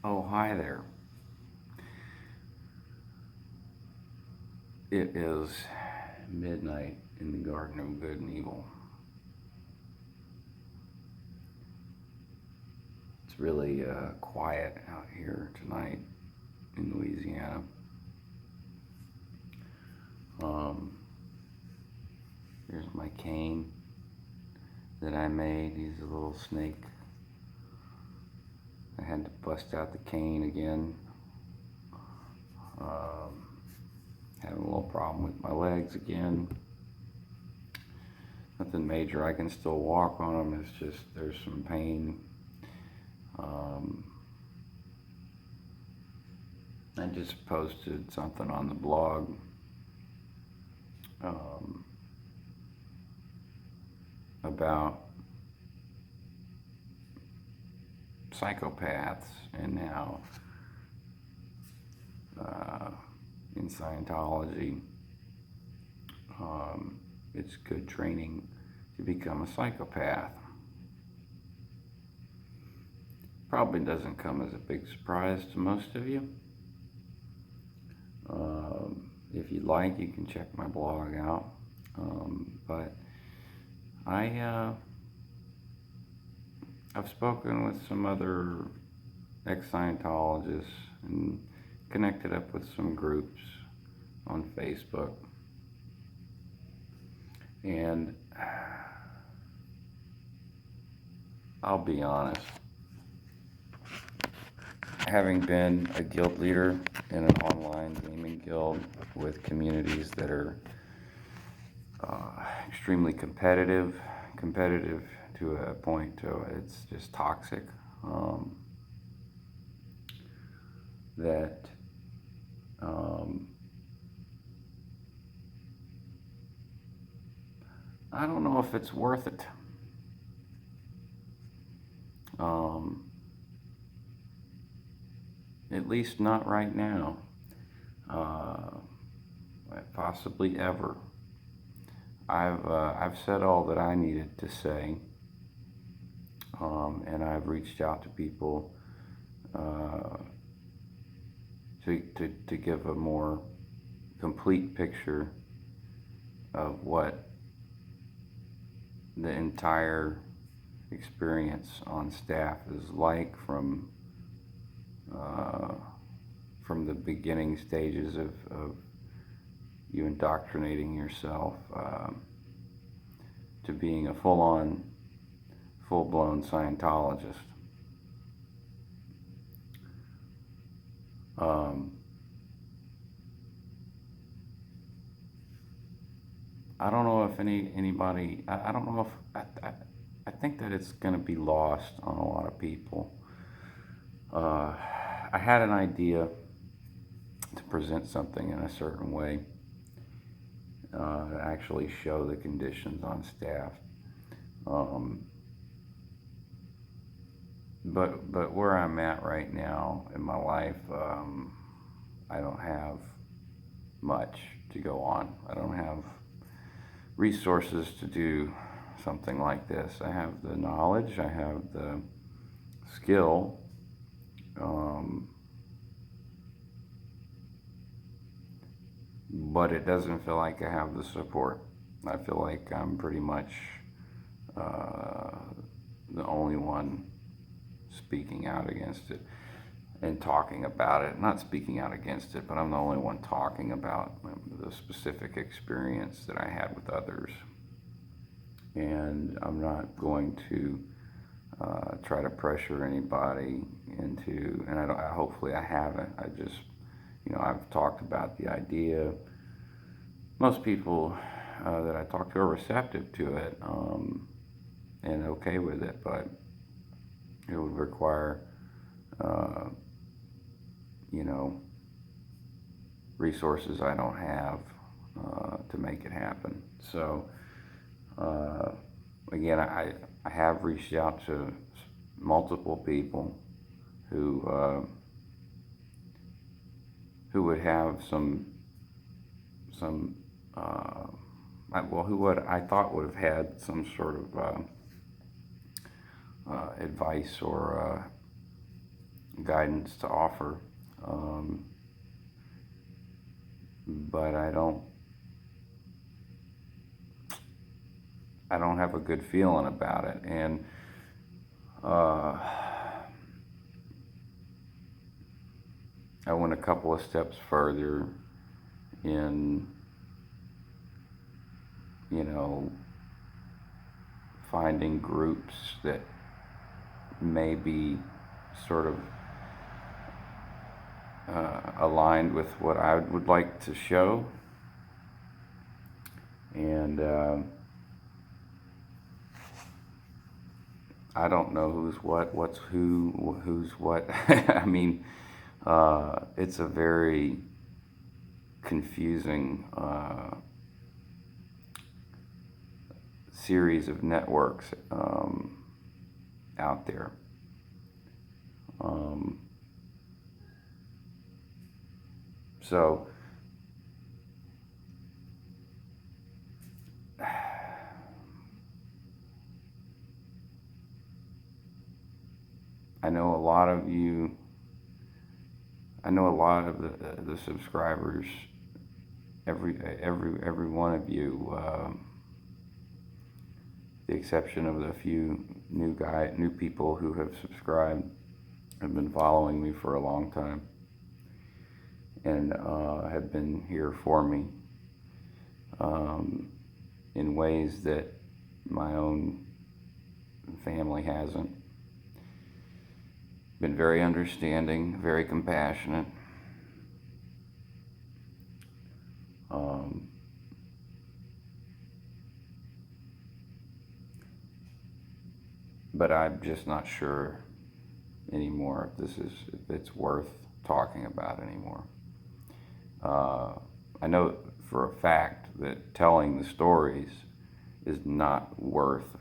Oh, hi there. It is midnight in the Garden of Good and Evil. It's really quiet out here tonight in Louisiana. Um, Here's my cane that I made. He's a little snake. I had to bust out the cane again. Um, Having a little problem with my legs again. Nothing major. I can still walk on them. It's just there's some pain. Um, I just posted something on the blog um, about psychopaths and how uh, in Scientology it's good training to become a psychopath. Probably doesn't come as a big surprise to most of you. If you'd like, you can check my blog out. But I I've spoken with some other ex-Scientologists and connected up with some groups on Facebook. And I'll be honest, having been a guild leader in an online gaming guild with communities that are extremely competitive to a point to it's just toxic, that um, I don't know if it's worth it. Um, at least not right now. Uh, Possibly ever. I've said all that I needed to say, and I've reached out to people to give a more complete picture of what the entire experience on staff is like from the beginning stages of you indoctrinating yourself to being a full-blown Scientologist. Um, I don't know if anybody. I don't know if I think that it's going to be lost on a lot of people. I had an idea to present something in a certain way, to actually show the conditions on staff. Um, but where I'm at right now in my life, I don't have much to go on. I don't have resources to do something like this. I have the knowledge, I have the skill, but it doesn't feel like I have the support. I feel like I'm pretty much uh, the only one speaking out against it and talking about it. Not speaking out against it, but I'm the only one talking about the specific experience that I had with others. And I'm not going to try to pressure anybody into, and hopefully I haven't. I just, I've talked about the idea. Most people that I talk to are receptive to it and okay with it, but it would require, uh, resources I don't have to make it happen. So, again, I have reached out to multiple people who would have some who would I thought would have had some sort of advice or guidance to offer, but I don't have a good feeling about it. And I went a couple of steps further in, finding groups that may be sort of aligned with what I would like to show. And I don't know who's what, what's who's what. I mean, it's a very confusing series of networks out there. So I know a lot of you, I know a lot of the subscribers, every one of you, the exception of the few new people who have subscribed, have been following me for a long time, and have been here for me in ways that my own family hasn't. Been very understanding, very compassionate. But I'm just not sure anymore if it's worth talking about anymore. I know for a fact that telling the stories is not worth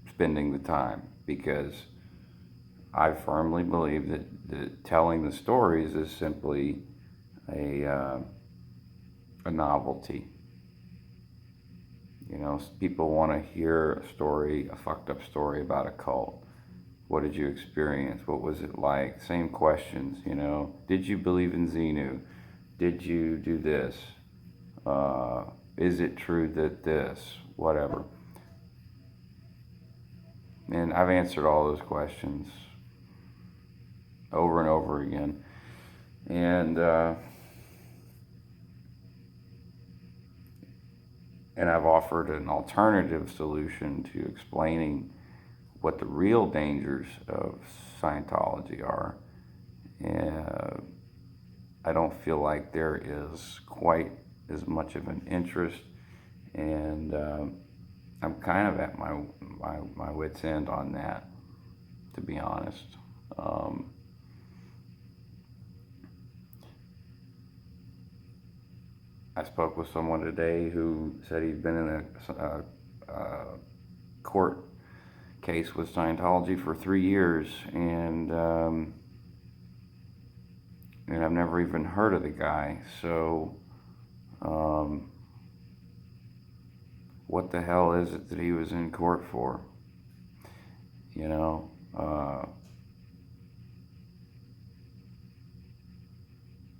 spending the time, because I firmly believe that telling the stories is simply a novelty. People want to hear a story, a fucked up story about a cult. What did you experience? What was it like? Same questions, Did you believe in Xenu? Did you do this? Is it true that this? Whatever. And I've answered all those questions over and over again. And I've offered an alternative solution to explaining what the real dangers of Scientology are. And I don't feel like there is quite as much of an interest, and I'm kind of at my wit's end on that, to be honest. I spoke with someone today who said he'd been in a court case with Scientology for 3 years, and I've never even heard of the guy. So, what the hell is it that he was in court for?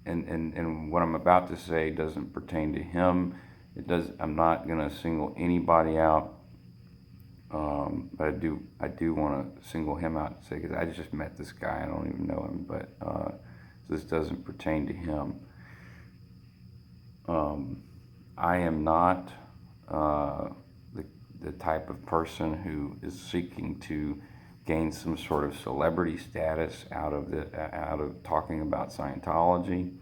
And what I'm about to say doesn't pertain to him. I'm not going to single anybody out, but I do want to single him out and say, because I just met this guy, I don't even know him, but this doesn't pertain to him. I am not the type of person who is seeking to gain some sort of celebrity status out of talking about Scientology.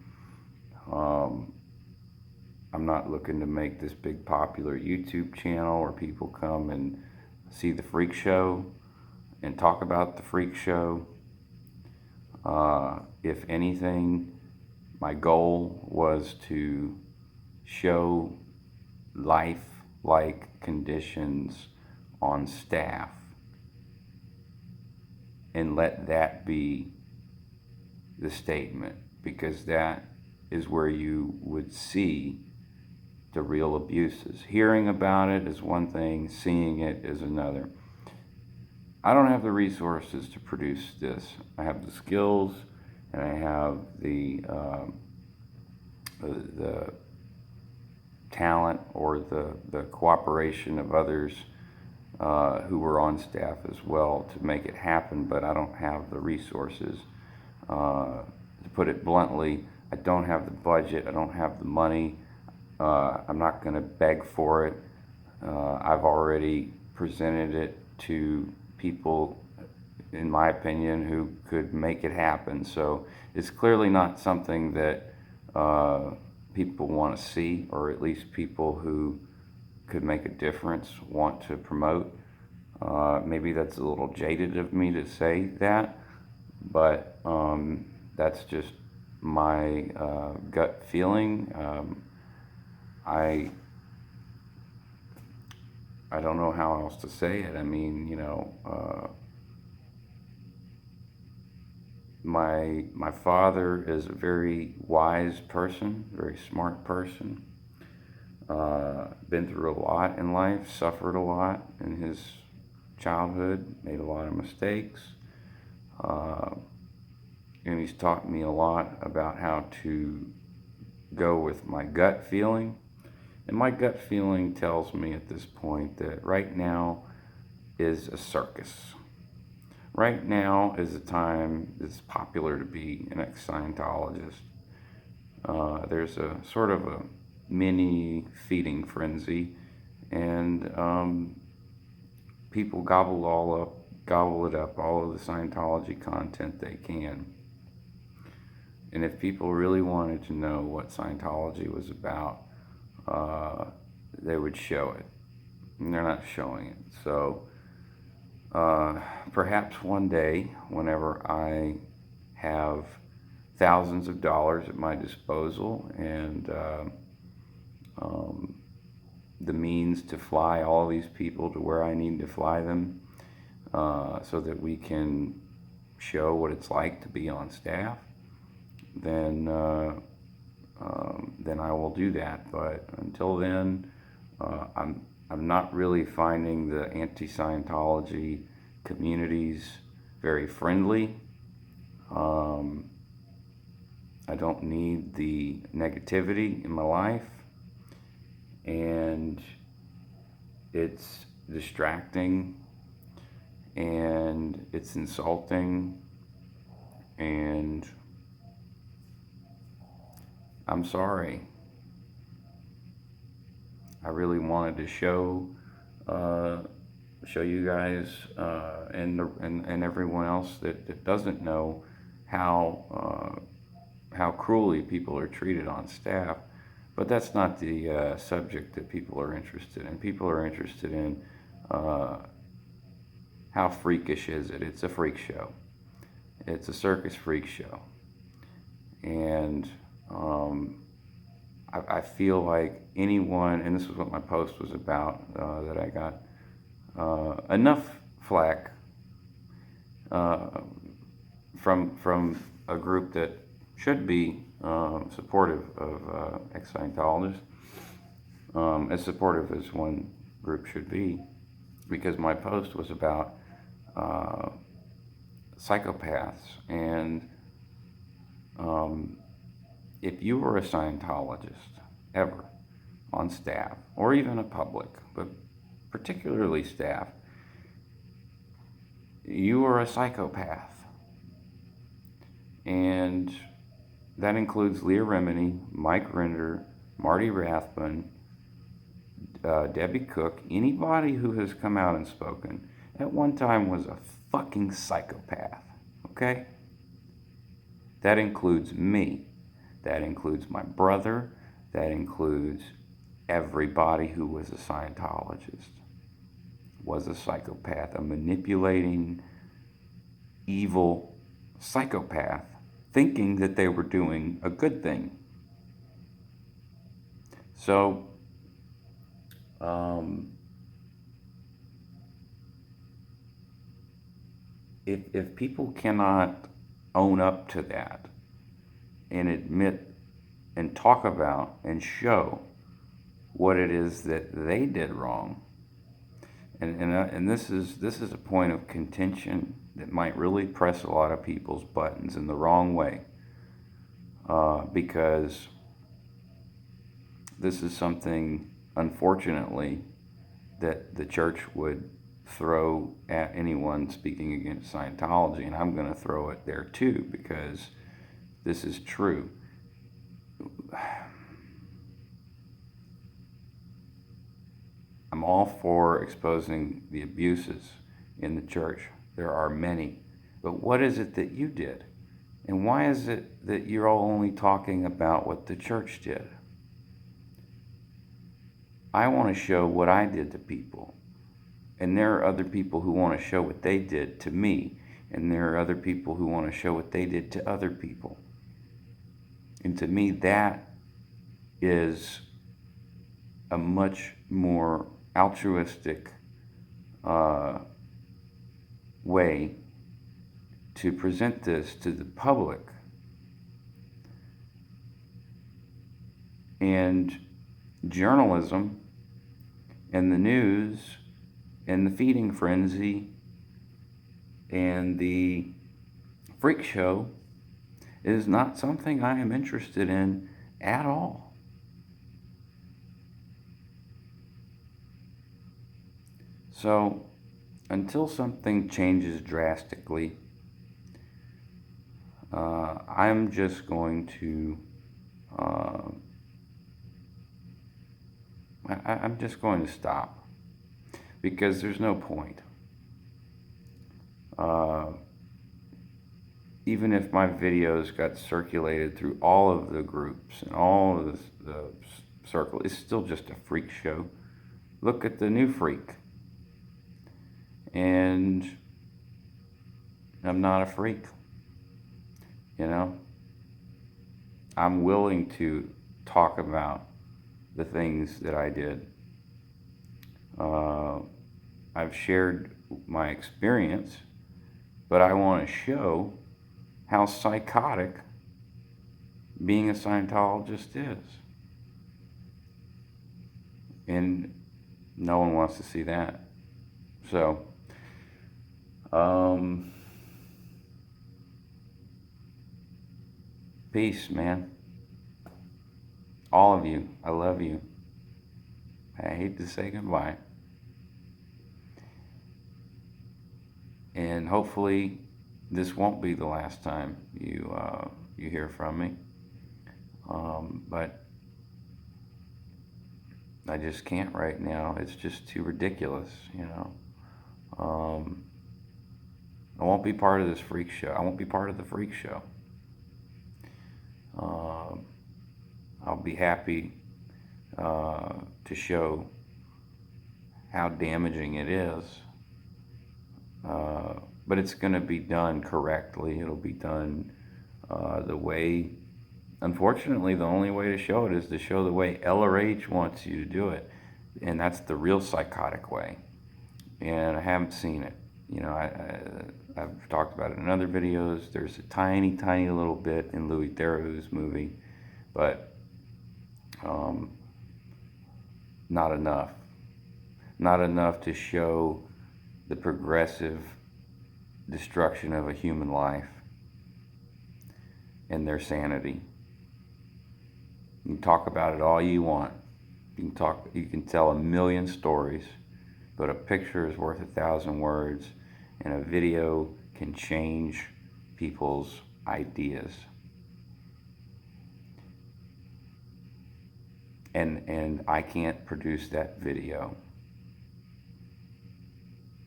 I'm not looking to make this big popular YouTube channel where people come and see the freak show and talk about the freak show. If anything, my goal was to show life-like conditions on staff, and let that be the statement, because that is where you would see the real abuses. Hearing about it is one thing, seeing it is another. I don't have the resources to produce this. I have the skills, and I have the talent or the cooperation of others who were on staff as well to make it happen, but I don't have the resources. To put it bluntly, I don't have the budget, I don't have the money, I'm not going to beg for it. I've already presented it to people, in my opinion, who could make it happen. So it's clearly not something that people want to see, or at least people who could make a difference want to promote. Maybe that's a little jaded of me to say that, but that's just my gut feeling. I don't know how else to say it. I mean, my father is a very wise person, very smart person. Been through a lot in life, suffered a lot in his childhood, made a lot of mistakes. And he's taught me a lot about how to go with my gut feeling. And my gut feeling tells me at this point that right now is a circus. Right now is a time it's popular to be an ex-Scientologist. There's a sort of a mini feeding frenzy, and people gobble it up, all of the Scientology content they can. And if people really wanted to know what Scientology was about, they would show it. And they're not showing it. So perhaps one day, whenever I have thousands of dollars at my disposal and the means to fly all these people to where I need to fly them, so that we can show what it's like to be on staff, then I will do that. But until then, I'm not really finding the anti-Scientology communities very friendly. I don't need the negativity in my life, and it's distracting, and it's insulting, and I'm sorry. I really wanted to show you guys and everyone else that doesn't know how cruelly people are treated on staff. But that's not the subject that people are interested in. People are interested in how freakish is it. It's a freak show. It's a circus freak show. And I feel like anyone, and this is what my post was about, that I got enough flack from a group that should be supportive of ex-Scientologists, as supportive as one group should be, because my post was about psychopaths. And if you were a Scientologist ever on staff, or even a public, but particularly staff, you are a psychopath. And that includes Leah Remini, Mike Rinder, Marty Rathbun, Debbie Cook. Anybody who has come out and spoken at one time was a fucking psychopath, okay? That includes me. That includes my brother. That includes everybody who was a Scientologist, was a psychopath, a manipulating, evil psychopath, thinking that they were doing a good thing. So, if people cannot own up to that and admit and talk about and show what it is that they did wrong, And this is a point of contention that might really press a lot of people's buttons in the wrong way, because this is something, unfortunately, that the church would throw at anyone speaking against Scientology, and I'm going to throw it there too, because this is true. I'm all for exposing the abuses in the church. There are many. But what is it that you did? And why is it that you're all only talking about what the church did? I want to show what I did to people. And there are other people who want to show what they did to me. And there are other people who want to show what they did to other people. And to me, that is a much more altruistic way to present this to the public. And journalism and the news and the feeding frenzy and the freak show is not something I am interested in at all. So, until something changes drastically, I'm just going to I'm just going to stop, because there's no point. Even if my videos got circulated through all of the groups and all of the circle, it's still just a freak show. Look at the new freak. And I'm not a freak, you know. I'm willing to talk about the things that I did. I've shared my experience, but I want to show how psychotic being a Scientologist is. And no one wants to see that. So, peace, man. All of you, I love you. I hate to say goodbye. And hopefully this won't be the last time you hear from me. But I just can't right now. It's just too ridiculous, you know. I won't be part of this freak show. I won't be part of the freak show. I'll be happy to show how damaging it is. But it's going to be done correctly. It'll be done the way, unfortunately, the only way to show it is to show the way LRH wants you to do it. And that's the real psychotic way. And I haven't seen it. You know, I've talked about it in other videos. There's a tiny, tiny little bit in Louis Theroux's movie, but not enough. Not enough to show the progressive destruction of a human life and their sanity. You can talk about it all you want. You can tell a million stories, but a picture is worth 1,000 words, and a video can change people's ideas. And I can't produce that video.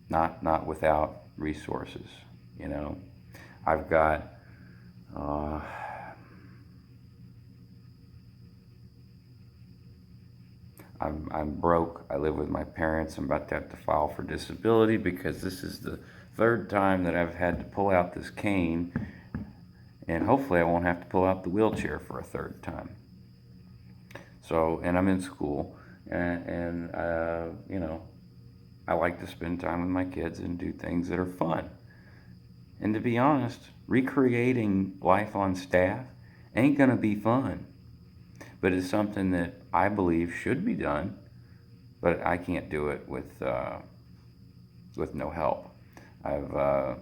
Not without resources, you know. I've got I'm broke. I live with my parents. I'm about to have to file for disability because this is the third time that I've had to pull out this cane, and hopefully I won't have to pull out the wheelchair for a third time. So, and I'm in school, and you know, I like to spend time with my kids and do things that are fun. And to be honest, recreating life on staff ain't gonna be fun, but it's something that I believe should be done, but I can't do it with with no help. I've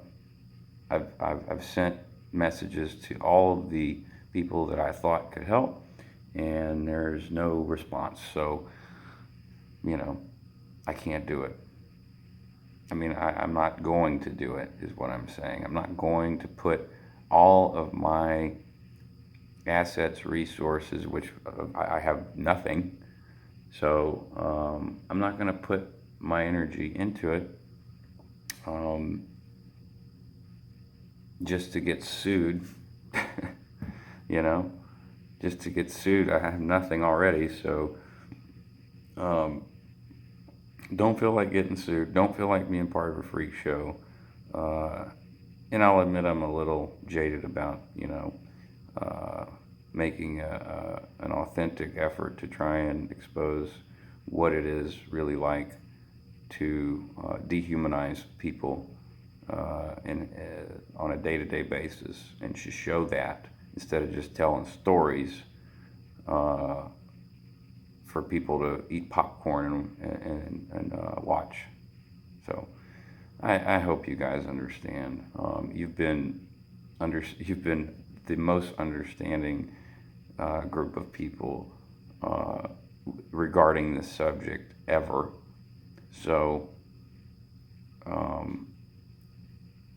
sent messages to all of the people that I thought could help, and there's no response. So, you know, I can't do it. I mean, I'm not going to do it, is what I'm saying. I'm not going to put all of my assets, resources, which I have nothing. So I'm not going to put my energy into it just to get sued, you know, just to get sued. I have nothing already, so don't feel like getting sued. Don't feel like being part of a freak show. And I'll admit I'm a little jaded about, you know, making an authentic effort to try and expose what it is really like to dehumanize people on a day-to-day basis, and to show that instead of just telling stories for people to eat popcorn and watch. So I hope you guys understand. You've been the most understanding group of people regarding this subject ever. So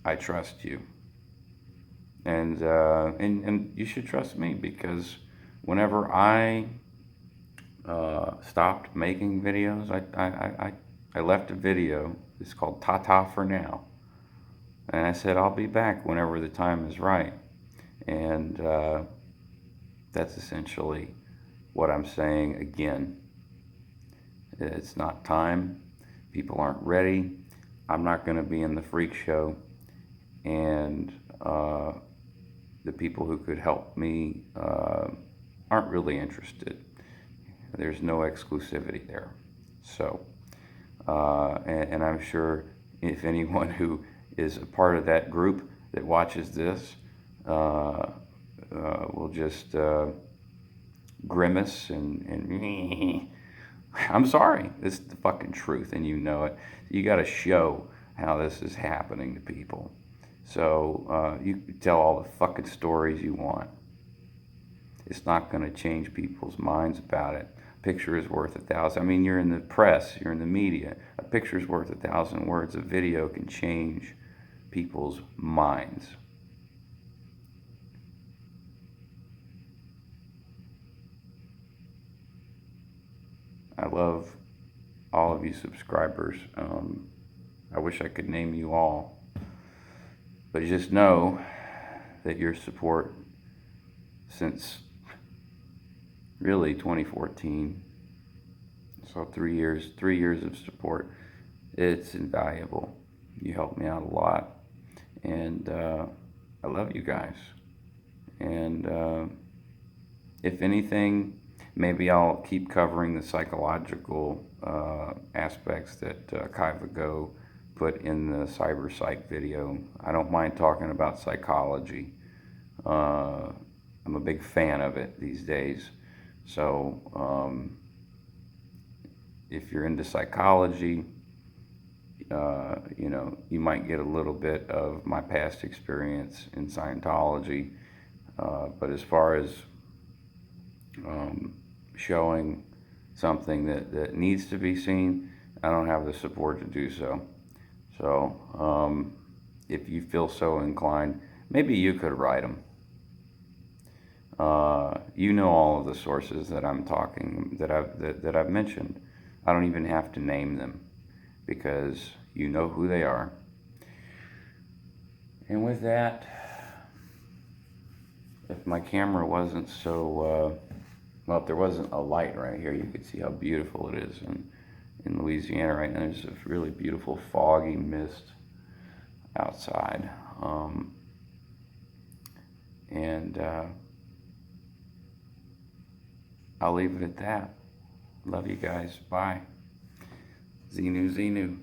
I trust you, and you should trust me, because whenever I stopped making videos, I left a video. It's called "Ta-Ta for Now," and I said I'll be back whenever the time is right, and that's essentially what I'm saying again. It's not time. People aren't ready. I'm not going to be in the freak show, and the people who could help me aren't really interested. There's no exclusivity there. So, and I'm sure if anyone who is a part of that group that watches this will just grimace and I'm sorry, this is the fucking truth, and you know it. You got to show how this is happening to people. So you can tell all the fucking stories you want. It's not going to change people's minds about it. A picture is worth 1,000. I mean, you're in the press, you're in the media. A picture is worth 1,000 words. A video can change people's minds. I love all of you subscribers. I wish I could name you all, but just know that your support since really 2014, so 3 years of support, it's invaluable. You helped me out a lot, and I love you guys. And if anything, maybe I'll keep covering the psychological aspects that Kaiva Go put in the cyber psych video. I don't mind talking about psychology. I'm a big fan of it these days. So if you're into psychology, you know, you might get a little bit of my past experience in Scientology. But as far as showing something that needs to be seen, I don't have the support to do so. So if you feel so inclined, maybe you could write them. You know all of the sources that I'm talking, that I've mentioned. I don't even have to name them, because you know who they are. And with that, if my camera wasn't so, well, if there wasn't a light right here, you could see how beautiful it is in Louisiana right now. There's a really beautiful foggy mist outside. And I'll leave it at that. Love you guys. Bye. Xenu, Xenu.